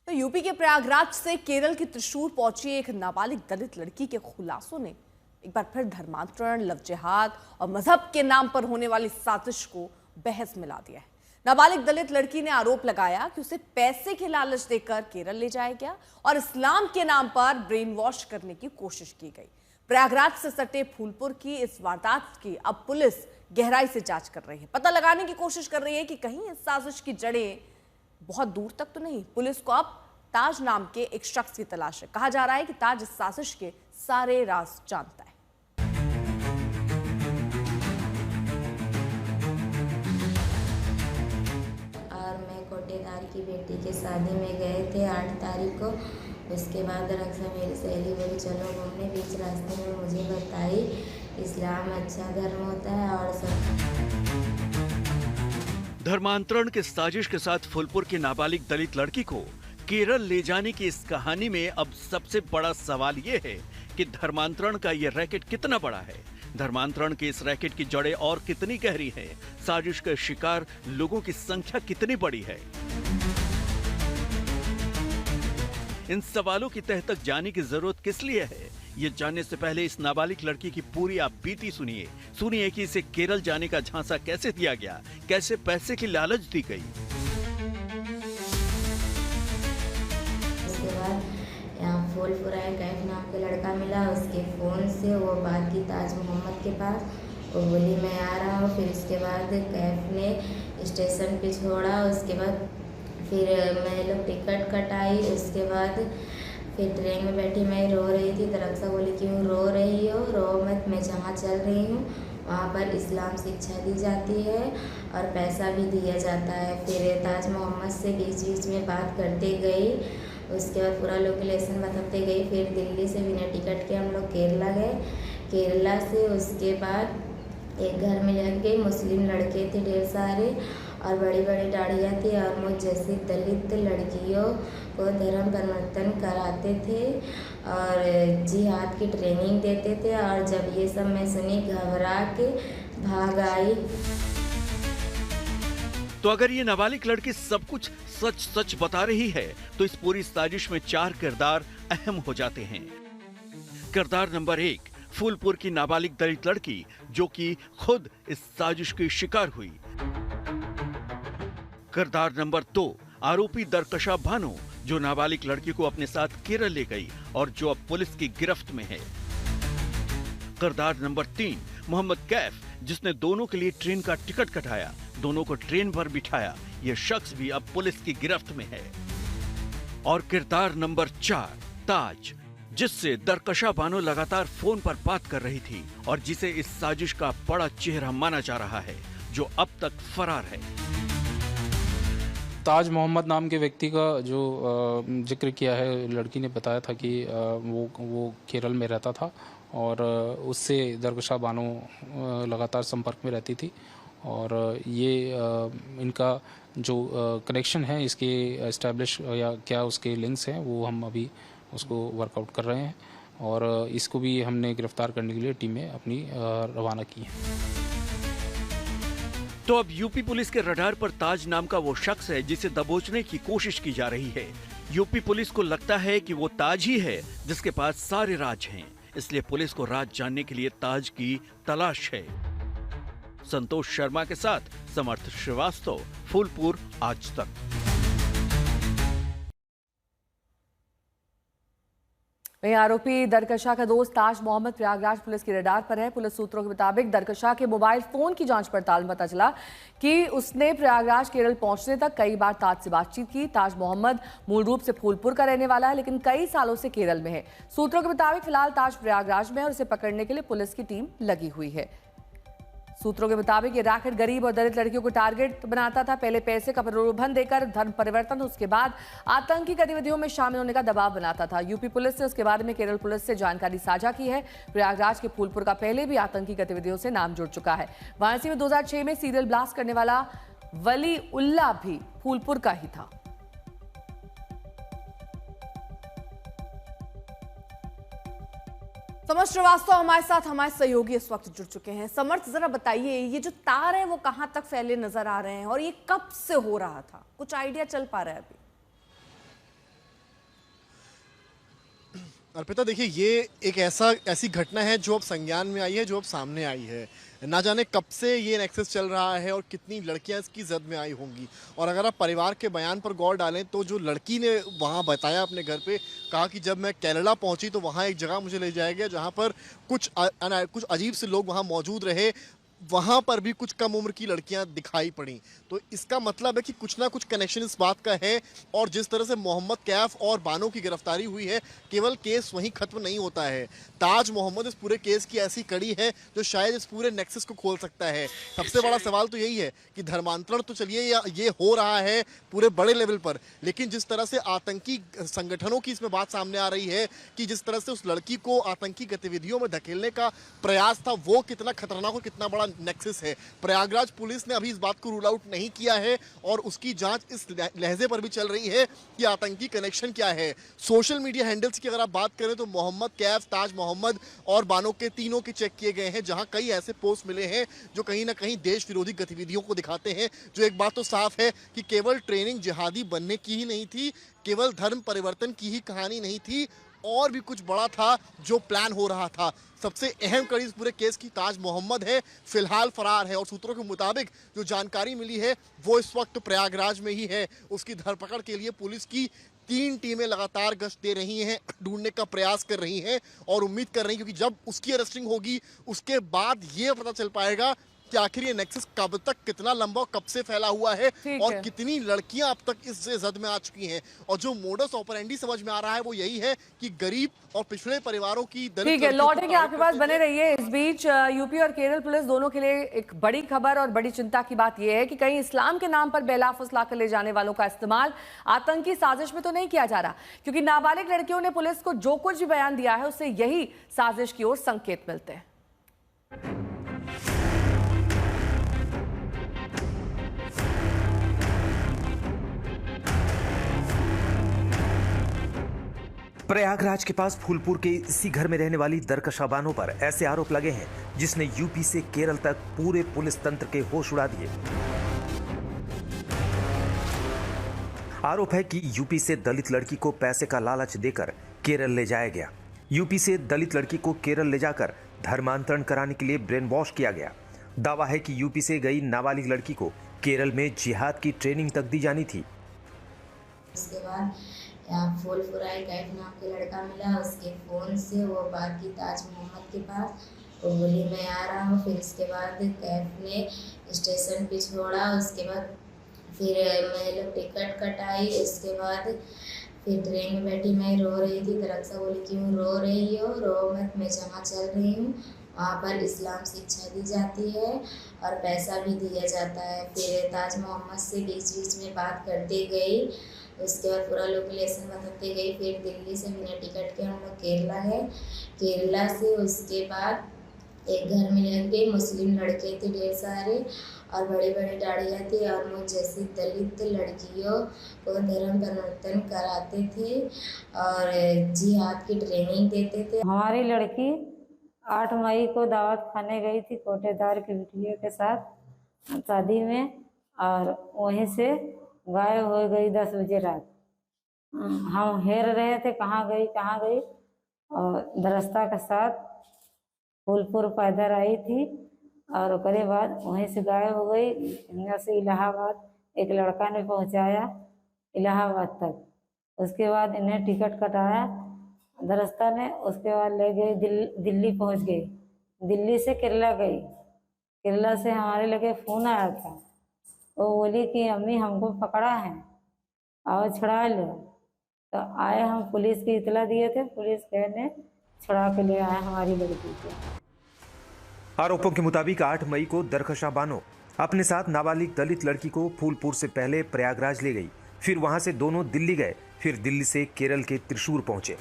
तो यूपी के प्रयागराज से केरल के त्रिशूर पहुंची एक नाबालिग दलित लड़की के खुलासों ने एक बार फिर धर्मांतरण, लव जिहाद और मजहब के नाम पर होने वाली साजिश को बहस में ला दिया है। नाबालिग दलित लड़की ने आरोप लगाया कि उसे पैसे के लालच देकर केरल ले जाया गया और इस्लाम के नाम पर ब्रेन वॉश करने की कोशिश की गई। प्रयागराज से सटे फूलपुर की इस वारदात की अब पुलिस गहराई से जांच कर रही है। पता लगाने की कोशिश कर रही है कि कहीं इस साजिश की जड़ें बहुत दूर तक तो नहीं। पुलिस को अब ताज नाम के एक शख्स की तलाश है। कहा जा रहा है कि ताज इस साजिश के सारे राज जानता है। और मैं कोटेदार की बेटी के शादी में गए थे 8 तारीख को। उसके बाद रक्षा मेरी सहेली बोली चलो घूमने। बीच रास्ते में मुझे बताई इस्लाम अच्छा धर्म होता है और सब। धर्मांतरण के साजिश के साथ फूलपुर की नाबालिग दलित लड़की को केरल ले जाने की इस कहानी में अब सबसे बड़ा सवाल ये है कि धर्मांतरण का ये रैकेट कितना बड़ा है। धर्मांतरण के इस रैकेट की जड़ें और कितनी गहरी है। साजिश के शिकार लोगों की संख्या कितनी बड़ी है। इन सवालों की तह तक जाने की जरूरत किस लिए है, ये जानने से पहले इस नाबालिग लड़की की पूरी आप बीती सुनिए कि इसे केरल जाने का झांसा कैसे दिया गया, कैसे पैसे की लालच दी गई। उसके बाद यहाँ फूलपुरा कैफ नाम का लड़का मिला। उसके फ़ोन से वो बात की ताज मोहम्मद के पास। वो बोली मैं आ रहा हूँ। फिर उसके बाद कैफ ने स्टेशन पे छोड़ा। उसके बाद फिर मैं लोग टिकट कटाई। उसके बाद फिर ट्रेन में बैठी, मैं रो रही थी। तो रक्षा बोली क्यों रो रही हो, रो मत, मैं जहाँ चल रही हूँ वहाँ पर इस्लाम शिक्षा दी जाती है और पैसा भी दिया जाता है। फिर ताज मोहम्मद से बीच बीच में बात करते गई। उसके बाद पूरा लोकेशन बताते गई। फिर दिल्ली से बिना टिकट के हम लोग केरला गए। केरला से उसके बाद एक घर में लग गई। मुस्लिम लड़के थे ढेर सारे और बड़ी बड़ी दाढ़ियाँ थी और मुझ जैसी दलित लड़कियों को धर्म परिवर्तन कराते थे और जिहाद की ट्रेनिंग देते थे। और जब ये सब मैं सुनी घबरा के भाग आई। तो अगर ये नाबालिग लड़की सब कुछ सच सच बता रही है तो इस पूरी साजिश में 4 किरदार अहम हो जाते हैं। किरदार नंबर 1, फूलपुर की नाबालिग दलित लड़की जो कि खुद इस साजिश की शिकार हुई। किरदार नंबर 2, आरोपी दरकशा भानु जो नाबालिग लड़की को अपने साथ केरल ले गई और जो अब पुलिस की गिरफ्त में है। किरदार नंबर 3, मोहम्मद कैफ जिसने दोनों के लिए ट्रेन का टिकट कटाया, दोनों को ट्रेन पर बिठाया। यह शख्स भी अब पुलिस की गिरफ्त में है। और किरदार नंबर 4, ताज जिससे दरकशा बानो लगातार फोन पर बात कर रही थी और जिसे इस साजिश का बड़ा चेहरा माना जा रहा है, जो अब तक फरार है। ताज मोहम्मद नाम के व्यक्ति का जो जिक्र किया है, लड़की ने बताया था कि वो केरल में रहता था और उससे दरकशा बानो लगातार संपर्क में रहती थी। और ये इनका जो कनेक्शन है, इसके एस्टैब्लिश या क्या उसके लिंक्स हैं, वो हम अभी उसको वर्कआउट कर रहे हैं और इसको भी हमने गिरफ्तार करने के लिए टीमें अपनी रवाना की हैं। तो अब यूपी पुलिस के रडार पर ताज नाम का वो शख्स है जिसे दबोचने की कोशिश की जा रही है। यूपी पुलिस को लगता है कि वो ताज ही है जिसके पास सारे राज हैं, इसलिए पुलिस को राज जानने के लिए ताज की तलाश है। संतोष शर्मा के साथ समर्थ श्रीवास्तव, फूलपुर, आज तक। वहीं आरोपी दरकशा का दोस्त ताज मोहम्मद प्रयागराज पुलिस की रडार पर है। पुलिस सूत्रों के मुताबिक दरकशा के मोबाइल फोन की जांच पड़ताल में पता चला कि उसने प्रयागराज केरल पहुंचने तक कई बार ताज से बातचीत की। ताज मोहम्मद मूल रूप से फूलपुर का रहने वाला है, लेकिन कई सालों से केरल में है। सूत्रों के मुताबिक फिलहाल ताज प्रयागराज में है और उसे पकड़ने के लिए पुलिस की टीम लगी हुई है। सूत्रों के मुताबिक ये रैकेट गरीब और दलित लड़कियों को टारगेट बनाता था। पहले पैसे का प्रलोभन देकर धर्म परिवर्तन, उसके बाद आतंकी गतिविधियों में शामिल होने का दबाव बनाता था। यूपी पुलिस ने उसके बारे में केरल पुलिस से जानकारी साझा की है। प्रयागराज के फूलपुर का पहले भी आतंकी गतिविधियों से नाम जुड़ चुका है। वाराणसी में 2006 में सीरियल ब्लास्ट करने वाला वली उल्लाह भी फूलपुर का ही था। समर्थ श्रीवास्तव हमारे साथ, हमारे सहयोगी इस वक्त जुड़ चुके हैं। समर्थ, जरा बताइए, ये जो तार है वो कहां तक फैले नजर आ रहे हैं और ये कब से हो रहा था, कुछ आइडिया चल पा रहा है अभी? अर्पिता, देखिए ये एक ऐसी घटना है जो अब संज्ञान में आई है, जो अब सामने आई है। ना जाने कब से ये नेक्सस चल रहा है और कितनी लड़कियां इसकी जद में आई होंगी। और अगर आप परिवार के बयान पर गौर डालें तो जो लड़की ने वहां बताया अपने घर पे, कहा कि जब मैं केरला पहुंची तो वहां एक जगह मुझे ले जाया गया जहां पर कुछ अजीब से लोग वहां मौजूद रहे, वहां पर भी कुछ कम उम्र की लड़कियां दिखाई पड़ी। तो इसका मतलब है कि कुछ ना कुछ कनेक्शन इस बात का है। और जिस तरह से मोहम्मद कैफ और बानो की गिरफ्तारी हुई है, केवल केस वहीं खत्म नहीं होता है। ताज मोहम्मद इस पूरे केस की ऐसी कड़ी है जो शायद इस पूरे नेक्सस को खोल सकता है। सबसे बड़ा सवाल तो यही है कि धर्मांतरण तो चलिए ये हो रहा है पूरे बड़े लेवल पर, लेकिन जिस तरह से आतंकी संगठनों की इसमें बात सामने आ रही है कि जिस तरह से उस लड़की को आतंकी गतिविधियों में धकेलने का प्रयास था, वो कितना खतरनाक और कितना बड़ा नेक्सस है। प्रयागराज पुलिस ने अभी इस बात को रूल आउट नहीं किया है और उसकी जांच इस लहजे पर भी चल रही है कि आतंकी कनेक्शन क्या है। सोशल मीडिया हैंडल्स की अगर आप बात करें तो मोहम्मद कैफ, ताज मोहम्मद और बानो के तीनों के चेक किए गए हैं, जहां कई ऐसे पोस्ट मिले हैं जो कहीं ना कहीं देश विरोधी गतिविधियों को दिखाते हैं। जो एक बात तो साफ है कि केवल ट्रेनिंग जिहादी बनने की ही नहीं थी, केवल धर्म परिवर्तन की ही कहानी नहीं थी, और भी कुछ बड़ा था जो प्लान हो रहा था। सबसे अहम कड़ी इस पूरे केस की ताज मोहम्मद है, फिलहाल फरार है और सूत्रों के मुताबिक जो जानकारी मिली है वो इस वक्त प्रयागराज में ही है। उसकी धरपकड़ के लिए पुलिस की 3 टीमें लगातार गश्त दे रही हैं, ढूंढने का प्रयास कर रही हैं और उम्मीद कर रही हैं, क्योंकि जब उसकी अरेस्टिंग होगी उसके बाद ये पता चल पाएगा कि आखिर ये नेक्सस कब तक, कितना लंबा और कब से फैला हुआ है और कितनी लड़कियां अब तक इस जद में आ चुकी हैं। और जो मोडस ऑपरेंडी समझ में आ रहा है वो यही है कि गरीब और पिछड़े परिवारों की दलित। ठीक है, लौटेंगे आपके पास, बने रहिए। इस बीच यूपी और केरल पुलिस दोनों के लिए एक बड़ी खबर और बड़ी चिंता की बात यह है कि कहीं इस्लाम के नाम पर बेला फुसला कर ले जाने वालों का इस्तेमाल आतंकी साजिश में तो नहीं किया जा रहा, क्योंकि नाबालिग लड़कियों ने पुलिस को जो कुछ भी बयान दिया है उससे यही साजिश की ओर संकेत मिलते हैं। प्रयागराज के पास फूलपुर के इसी घर में रहने वाली दरकशा बानो पर ऐसे आरोप लगे हैं जिसने यूपी से केरल तक पूरे पुलिस तंत्र के होश उड़ा दिए। आरोप है कि यूपी से दलित लड़की को पैसे का लालच देकर केरल ले जाया गया। यूपी से दलित लड़की को केरल ले जाकर धर्मांतरण कराने के लिए ब्रेन वॉश किया गया। दावा है कि यूपी से गई नाबालिग लड़की को केरल में जिहाद की ट्रेनिंग तक दी जानी थी। उसके बाद यहाँ फुलपुराई कैफ नाम के लड़का मिला, उसके फ़ोन से वो बात की ताज मोहम्मद के पास, वो बोली मैं आ रहा हूँ। फिर इसके बाद कैफ ने स्टेशन पे छोड़ा, उसके बाद फिर मैं लोग टिकट कटाई। उसके बाद फिर ट्रेन में बैठी, मैं रो रही थी। दरक्षा बोली क्यों रो रही हो, रो मत, मैं जहाँ चल रही हूँ वहाँ पर इस्लाम शिक्षा दी जाती है और पैसा भी दिया जाता है। फिर ताज मोहम्मद से बीच बीच में बात करती गई, उसके बाद पूरा लोकेशन बताते गई। फिर दिल्ली से बिना टिकट के हम लोग केरला है, केरला से उसके बाद एक घर में लग गए। मुस्लिम लड़के थे ढेर सारे और बड़ी बड़ी दाढ़ियाँ थी और मुझ जैसी दलित लड़कियों को धर्म परिवर्तन कराते थे और जिहाद की ट्रेनिंग देते थे। हमारी लड़की 8 मई को दावत खाने गई थी कोटेदार की बिटिया के साथ शादी में, और वहीं से गायब हो गई 10 बजे रात। हम हेर रहे थे कहाँ गई, और दरस्ता के साथ फूलपुर पैदल आई थी और उसके बाद वहीं से गायब हो गई। यहाँ से इलाहाबाद एक लड़का ने पहुँचाया इलाहाबाद तक, उसके बाद इन्हें टिकट कटाया दरस्ता ने, उसके बाद ले गई दिल्ली पहुँच गई। दिल्ली से केरला गई, केरला से हमारे लगे फ़ोन आया था, वो बोली कि अम्मी हमको पकड़ा है और छुड़ा लो। तो आए, हम पुलिस की इतला दिए थे, पुलिस ने छुड़ा के ले आए हमारी लड़की को। आरोपों के मुताबिक 8 मई को दरकशा बानो अपने साथ नाबालिग दलित लड़की को फूलपुर से पहले प्रयागराज ले गई, फिर वहां से दोनों दिल्ली गए, फिर दिल्ली से केरल के त्रिशूर पहुंचे।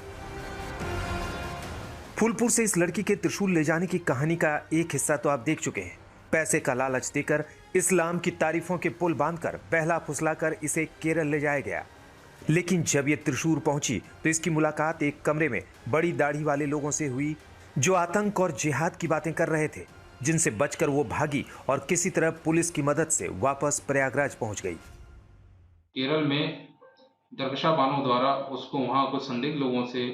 फूलपुर से इस लड़की के त्रिशूल ले जाने की कहानी का एक हिस्सा तो आप देख चुके हैं। पैसे का लालच देकर इस्लाम की तारीफों के पुल बांधकर बहला फुसलाकर इसे केरल ले जाया गया। लेकिन जब ये त्रिशूर पहुंची तो इसकी मुलाकात एक कमरे में बड़ी दाढ़ी वाले लोगों से हुई जो आतंक और जिहाद की बातें कर रहे थे, जिनसे बचकर वो भागी और किसी तरह पुलिस की मदद से वापस प्रयागराज पहुंच गई। केरल में दरकशा बानो द्वारा उसको वहाँ कुछ संदिग्ध लोगों से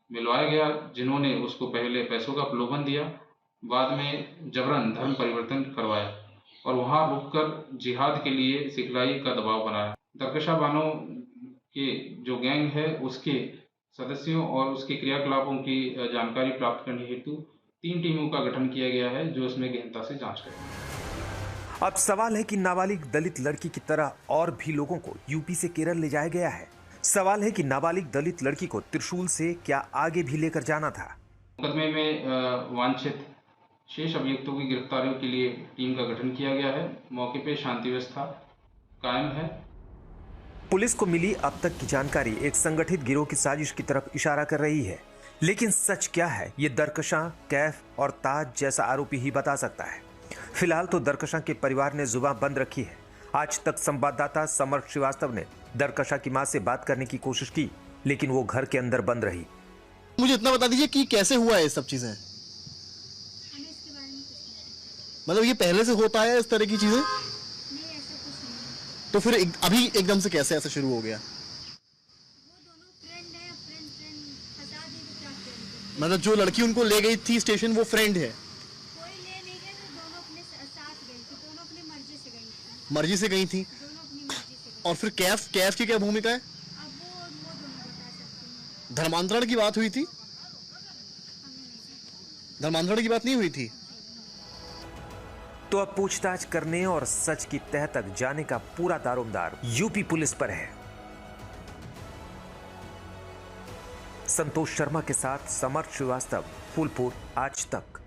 मिलवाया गया, जिन्होंने उसको पहले पैसों का प्रलोभन दिया, बाद में जबरन धर्म परिवर्तन करवाया और वहां रुककर जिहाद के लिए सिखलाई का दबाव बनाया। दरकशा बानो के जो गैंग है उसके सदस्यों और उसके क्रियाकलापों की जानकारी प्राप्त करने हेतु 3 टीमों का गठन किया गया है, जो इसमें गहनता से जांच करेंगे। अब सवाल है कि नाबालिग दलित लड़की की तरह और भी लोगों को यूपी से केरल ले जाया गया है। सवाल है कि नाबालिग दलित लड़की को त्रिशूल से क्या आगे भी लेकर जाना था। मुकदमे में वांछित शेष अभियुक्तों की गिरफ्तारियों के लिए टीम का गठन किया गया है। मौके पे शांति व्यवस्था कायम है। पुलिस को मिली अब तक की जानकारी एक संगठित गिरोह की साजिश की तरफ इशारा कर रही है, लेकिन सच क्या है ये दरकशा, कैफ और ताज जैसा आरोपी ही बता सकता है। फिलहाल तो दरकशा के परिवार ने जुबान बंद रखी है। आज तक संवाददाता समर श्रीवास्तव ने दरकशा की मां से बात करने की कोशिश की, लेकिन वो घर के अंदर बंद रही। मुझे इतना बता दीजिए कि कैसे हुआ है ये सब चीजें? मतलब ये पहले से होता है इस तरह की चीजें? तो फिर अभी एकदम से कैसे ऐसा शुरू हो गया? मतलब जो लड़की उनको ले गई थी स्टेशन वो फ्रेंड है? कोई ले नहीं गए, दोनों अपने साथ गई थी, दोनों अपनी मर्जी से गई थी। मर्जी से गई थी? दोनों अपनी मर्जी से गई। और फिर कैफ की क्या भूमिका है? अब वो दोनों बता सकती हैं। धर्मांतरण की बात हुई थी? धर्मांतरण की बात नहीं हुई थी? तो अब पूछताछ करने और सच की तह तक जाने का पूरा दारोमदार यूपी पुलिस पर है। संतोष शर्मा के साथ समर श्रीवास्तव, फूलपुर, आज तक।